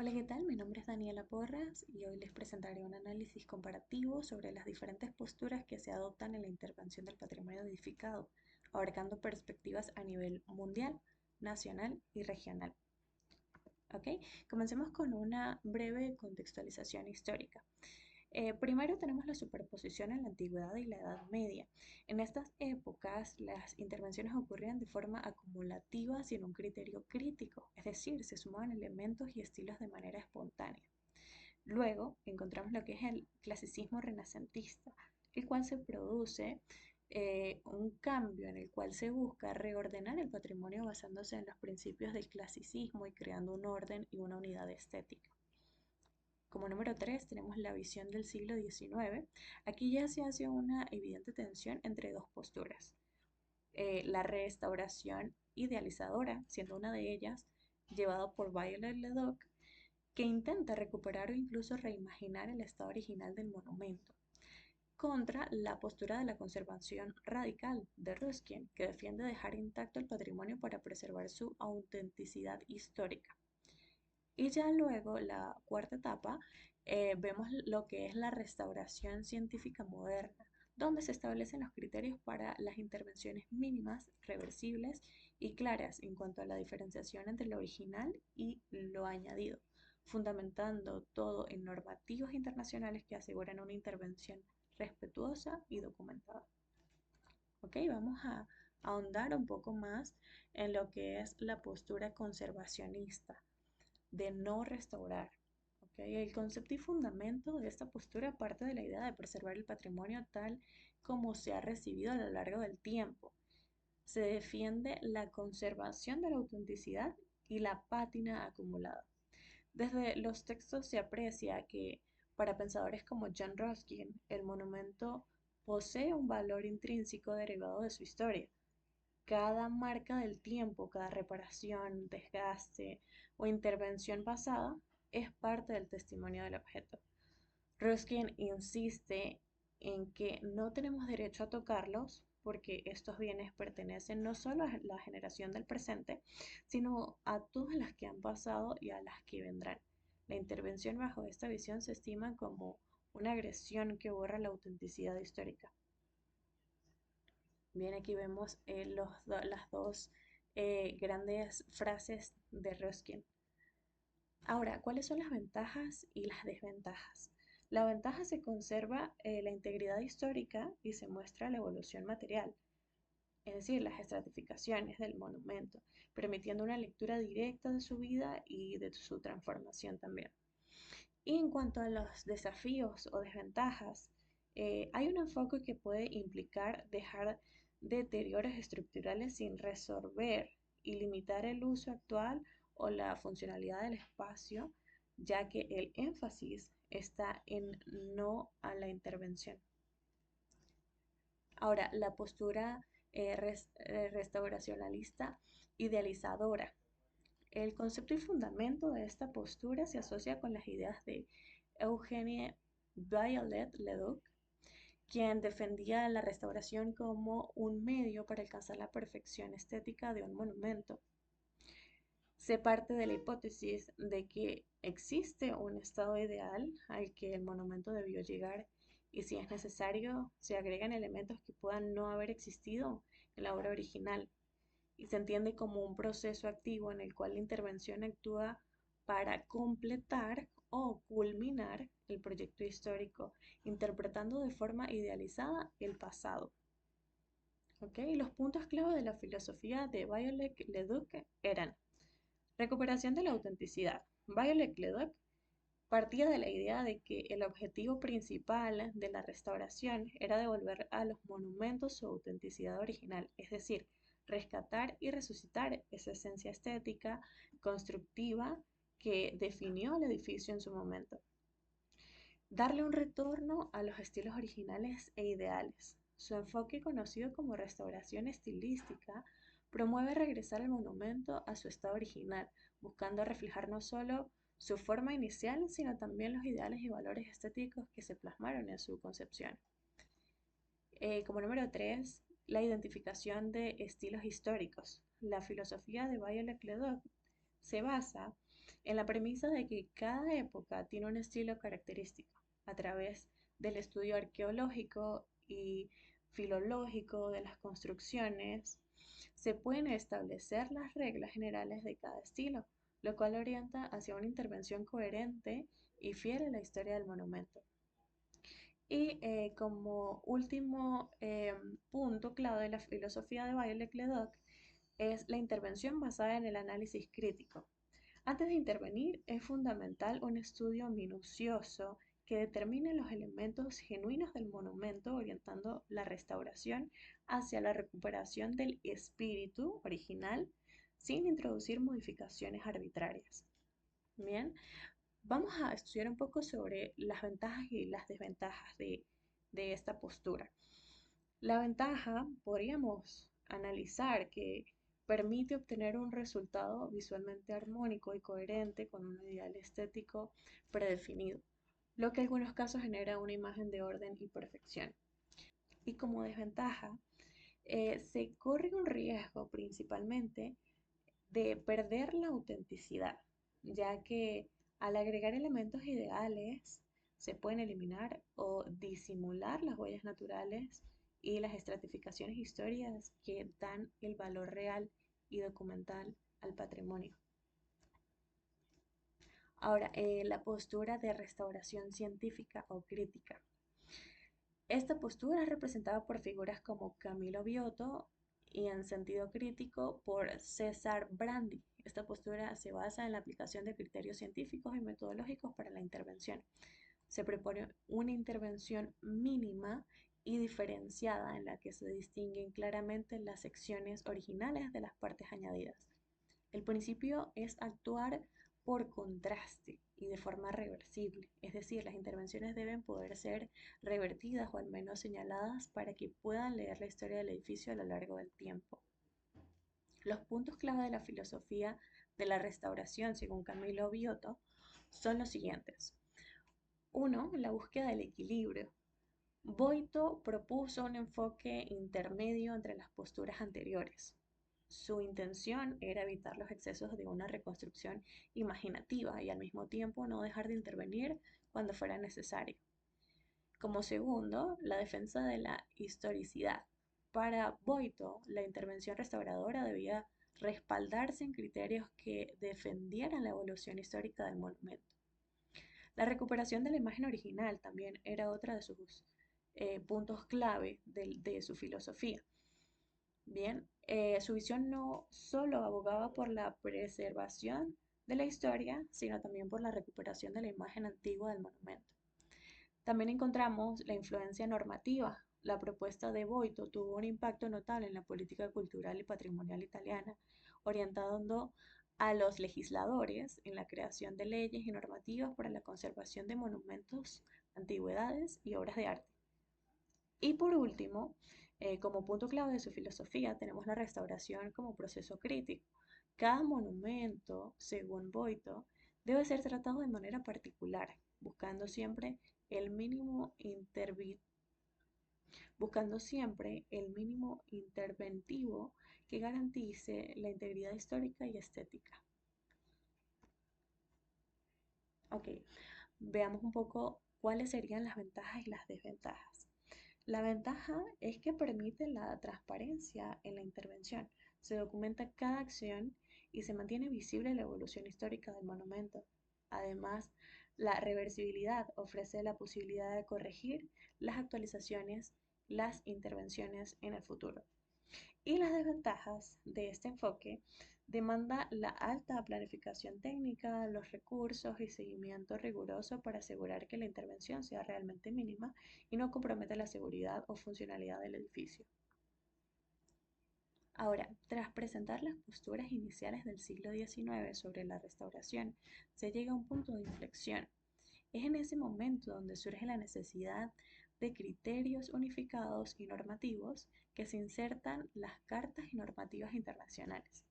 Hola, ¿qué tal? Mi nombre es Daniela Porras y hoy les presentaré un análisis comparativo sobre las diferentes posturas que se adoptan en la intervención del patrimonio edificado, abarcando perspectivas a nivel mundial, nacional y regional. ¿Ok? Comencemos con una breve contextualización histórica. Primero tenemos la superposición en la antigüedad y la Edad Media. En estas épocas, las intervenciones ocurrían de forma acumulativa sin un criterio crítico, es decir, se sumaban elementos y estilos de manera espontánea. Luego encontramos lo que es el clasicismo renacentista, el cual se produce un cambio en el cual se busca reordenar el patrimonio basándose en los principios del clasicismo y creando un orden y una unidad estética. Como número 3 tenemos la visión del siglo XIX. Aquí ya se hace una evidente tensión entre dos posturas. La restauración idealizadora, siendo una de ellas, llevada por Viollet-le-Duc, que intenta recuperar o incluso reimaginar el estado original del monumento, contra la postura de la conservación radical de Ruskin, que defiende dejar intacto el patrimonio para preservar su autenticidad histórica. Y ya luego, la cuarta etapa, vemos lo que es la restauración científica moderna, donde se establecen los criterios para las intervenciones mínimas, reversibles y claras en cuanto a la diferenciación entre lo original y lo añadido, fundamentando todo en normativas internacionales que aseguran una intervención respetuosa y documentada. Ok, vamos a ahondar un poco más en lo que es la postura conservacionista de no restaurar. ¿Okay? El concepto y fundamento de esta postura parte de la idea de preservar el patrimonio tal como se ha recibido a lo largo del tiempo. Se defiende la conservación de la autenticidad y la pátina acumulada. Desde los textos se aprecia que para pensadores como John Ruskin, el monumento posee un valor intrínseco derivado de su historia. Cada marca del tiempo, cada reparación, desgaste o intervención pasada es parte del testimonio del objeto. Ruskin insiste en que no tenemos derecho a tocarlos porque estos bienes pertenecen no solo a la generación del presente, sino a todas las que han pasado y a las que vendrán. La intervención bajo esta visión se estima como una agresión que borra la autenticidad histórica. Bien, aquí vemos las dos grandes frases de Ruskin. Ahora, ¿cuáles son las ventajas y las desventajas? La ventaja se conserva la integridad histórica y se muestra la evolución material, es decir, las estratificaciones del monumento, permitiendo una lectura directa de su vida y de su transformación también. Y en cuanto a los desafíos o desventajas, hay un enfoque que puede implicar dejar deterioros estructurales sin resolver y limitar el uso actual o la funcionalidad del espacio, ya que el énfasis está en no a la intervención. Ahora, la postura restauracionalista idealizadora. El concepto y fundamento de esta postura se asocia con las ideas de Eugenie Viollet-le-Duc, quien defendía la restauración como un medio para alcanzar la perfección estética de un monumento. Se parte de la hipótesis de que existe un estado ideal al que el monumento debió llegar y si es necesario se agregan elementos que puedan no haber existido en la obra original y se entiende como un proceso activo en el cual la intervención actúa para completar o culminar el proyecto histórico, interpretando de forma idealizada el pasado. ¿Okay? Los puntos clave de la filosofía de Viollet-le-Duc eran recuperación de la autenticidad. Viollet-le-Duc partía de la idea de que el objetivo principal de la restauración era devolver a los monumentos su autenticidad original, es decir, rescatar y resucitar esa esencia estética, constructiva que definió el edificio en su momento. Darle un retorno a los estilos originales e ideales. Su enfoque, conocido como restauración estilística, promueve regresar al monumento a su estado original, buscando reflejar no solo su forma inicial, sino también los ideales y valores estéticos que se plasmaron en su concepción. Como número 3, la identificación de estilos históricos. La filosofía de Viollet-le-Duc se basa en la premisa de que cada época tiene un estilo característico a través del estudio arqueológico y filológico de las construcciones, se pueden establecer las reglas generales de cada estilo, lo cual orienta hacia una intervención coherente y fiel a la historia del monumento. Y como último punto clave de la filosofía de Viollet-le-Duc es la intervención basada en el análisis crítico. Antes de intervenir, es fundamental un estudio minucioso que determine los elementos genuinos del monumento, orientando la restauración hacia la recuperación del espíritu original sin introducir modificaciones arbitrarias. Bien, vamos a estudiar un poco sobre las ventajas y las desventajas de esta postura. La ventaja, podríamos analizar que permite obtener un resultado visualmente armónico y coherente con un ideal estético predefinido, lo que en algunos casos genera una imagen de orden y perfección. Y como desventaja, se corre un riesgo principalmente de perder la autenticidad, ya que al agregar elementos ideales se pueden eliminar o disimular las huellas naturales y las estratificaciones históricas que dan el valor real y documental al patrimonio. Ahora, la postura de restauración científica o crítica. Esta postura es representada por figuras como Camilo Biotto y en sentido crítico por César Brandi. Esta postura se basa en la aplicación de criterios científicos y metodológicos para la intervención. Se propone una intervención mínima y diferenciada en la que se distinguen claramente las secciones originales de las partes añadidas. El principio es actuar por contraste y de forma reversible, es decir, las intervenciones deben poder ser revertidas o al menos señaladas para que puedan leer la historia del edificio a lo largo del tiempo. Los puntos clave de la filosofía de la restauración, según Camilo Biotto, son los siguientes. 1. La búsqueda del equilibrio. Boito propuso un enfoque intermedio entre las posturas anteriores. Su intención era evitar los excesos de una reconstrucción imaginativa y al mismo tiempo no dejar de intervenir cuando fuera necesario. Como segundo, la defensa de la historicidad. Para Boito, la intervención restauradora debía respaldarse en criterios que defendieran la evolución histórica del monumento. La recuperación de la imagen original también era otra de sus puntos clave de su filosofía. Bien, su visión no solo abogaba por la preservación de la historia, sino también por la recuperación de la imagen antigua del monumento. También encontramos la influencia normativa. La propuesta de Boito tuvo un impacto notable en la política cultural y patrimonial italiana, orientando a los legisladores en la creación de leyes y normativas para la conservación de monumentos, antigüedades y obras de arte. Y por último, como punto clave de su filosofía, tenemos la restauración como proceso crítico. Cada monumento, según Boito, debe ser tratado de manera particular, el mínimo buscando siempre el mínimo interventivo que garantice la integridad histórica y estética. Ok, veamos un poco cuáles serían las ventajas y las desventajas. La ventaja es que permite la transparencia en la intervención. Se documenta cada acción y se mantiene visible la evolución histórica del monumento. Además, la reversibilidad ofrece la posibilidad de corregir las actualizaciones, las intervenciones en el futuro. Y las desventajas de este enfoque demanda la alta planificación técnica, los recursos y seguimiento riguroso para asegurar que la intervención sea realmente mínima y no comprometa la seguridad o funcionalidad del edificio. Ahora, tras presentar las posturas iniciales del siglo XIX sobre la restauración, se llega a un punto de inflexión. Es en ese momento donde surge la necesidad de criterios unificados y normativos que se insertan las cartas y normativas internacionales.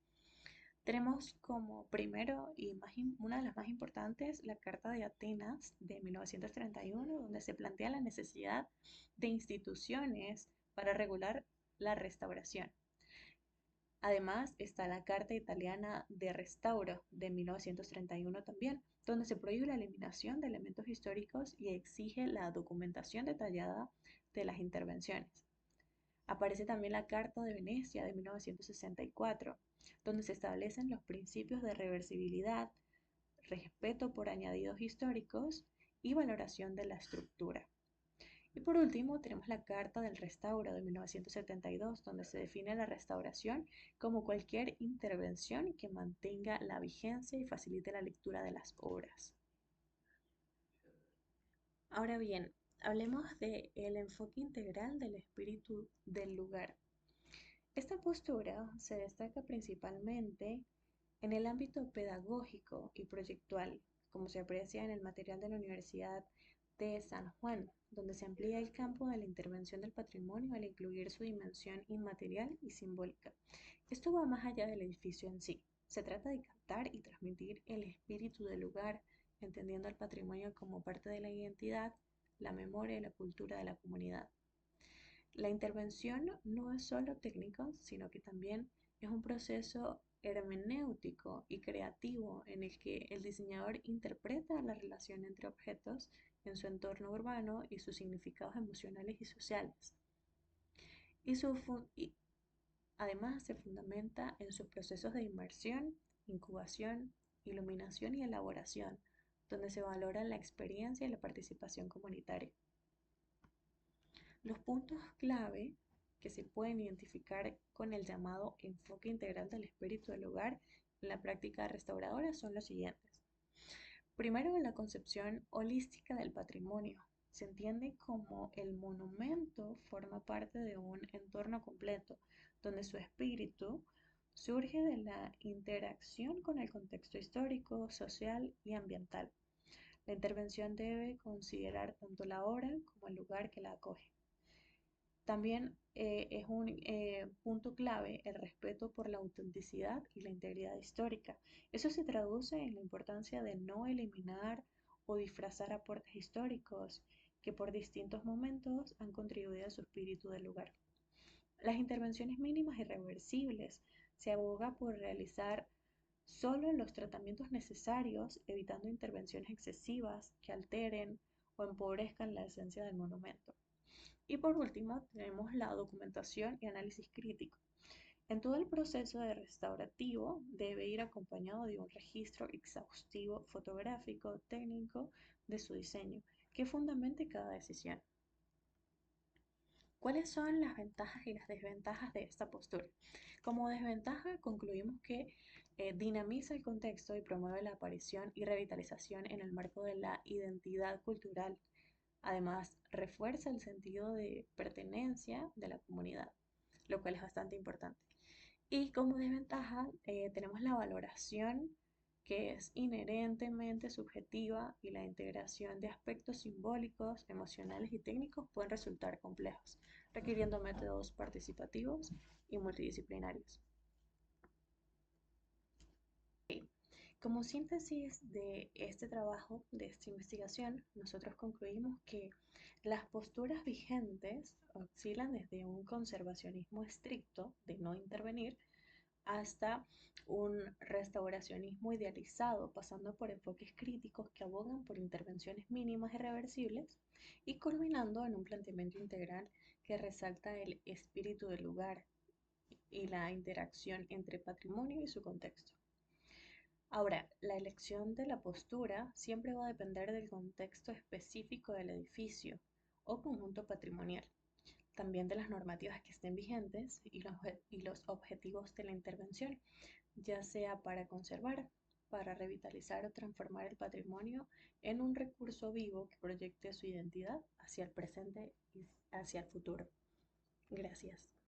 Tenemos como primero y una de las más importantes la Carta de Atenas de 1931, donde se plantea la necesidad de instituciones para regular la restauración. Además, está la Carta Italiana de Restauro de 1931 también, donde se prohíbe la eliminación de elementos históricos y exige la documentación detallada de las intervenciones. Aparece también la Carta de Venecia de 1964, donde se establecen los principios de reversibilidad, respeto por añadidos históricos y valoración de la estructura. Y por último, tenemos la Carta del Restauro de 1972, donde se define la restauración como cualquier intervención que mantenga la vigencia y facilite la lectura de las obras. Ahora bien, hablemos del enfoque integral del espíritu del lugar. Esta postura se destaca principalmente en el ámbito pedagógico y proyectual, como se aprecia en el material de la Universidad de San Juan, donde se amplía el campo de la intervención del patrimonio al incluir su dimensión inmaterial y simbólica. Esto va más allá del edificio en sí. Se trata de captar y transmitir el espíritu del lugar, entendiendo al patrimonio como parte de la identidad, la memoria y la cultura de la comunidad. La intervención no es solo técnico, sino que también es un proceso hermenéutico y creativo en el que el diseñador interpreta la relación entre objetos en su entorno urbano y sus significados emocionales y sociales. Y, y además se fundamenta en sus procesos de inmersión, incubación, iluminación y elaboración, donde se valora la experiencia y la participación comunitaria. Los puntos clave que se pueden identificar con el llamado enfoque integral del espíritu del hogar en la práctica restauradora son los siguientes. Primero, la concepción holística del patrimonio. Se entiende como el monumento forma parte de un entorno completo, donde su espíritu surge de la interacción con el contexto histórico, social y ambiental. La intervención debe considerar tanto la obra como el lugar que la acoge. También es un punto clave el respeto por la autenticidad y la integridad histórica. Eso se traduce en la importancia de no eliminar o disfrazar aportes históricos que por distintos momentos han contribuido a su espíritu del lugar. Las intervenciones mínimas y reversibles. Se aboga por realizar solo los tratamientos necesarios, evitando intervenciones excesivas que alteren o empobrezcan la esencia del monumento. Y por último, tenemos la documentación y análisis crítico. En todo el proceso de restaurativo debe ir acompañado de un registro exhaustivo fotográfico, técnico de su diseño, que fundamente cada decisión. ¿Cuáles son las ventajas y las desventajas de esta postura? Como desventaja, concluimos que dinamiza el contexto y promueve la aparición y revitalización en el marco de la identidad cultural. Además, refuerza el sentido de pertenencia de la comunidad, lo cual es bastante importante. Y como desventaja, tenemos la valoración que es inherentemente subjetiva y la integración de aspectos simbólicos, emocionales y técnicos pueden resultar complejos, requiriendo métodos participativos y multidisciplinarios. Como síntesis de este trabajo, de esta investigación, nosotros concluimos que las posturas vigentes oscilan desde un conservacionismo estricto de no intervenir hasta un restauracionismo idealizado, pasando por enfoques críticos que abogan por intervenciones mínimas y reversibles y culminando en un planteamiento integral que resalta el espíritu del lugar y la interacción entre patrimonio y su contexto. Ahora, la elección de la postura siempre va a depender del contexto específico del edificio o conjunto patrimonial, también de las normativas que estén vigentes y los objetivos de la intervención, ya sea para conservar, para revitalizar o transformar el patrimonio en un recurso vivo que proyecte su identidad hacia el presente y hacia el futuro. Gracias.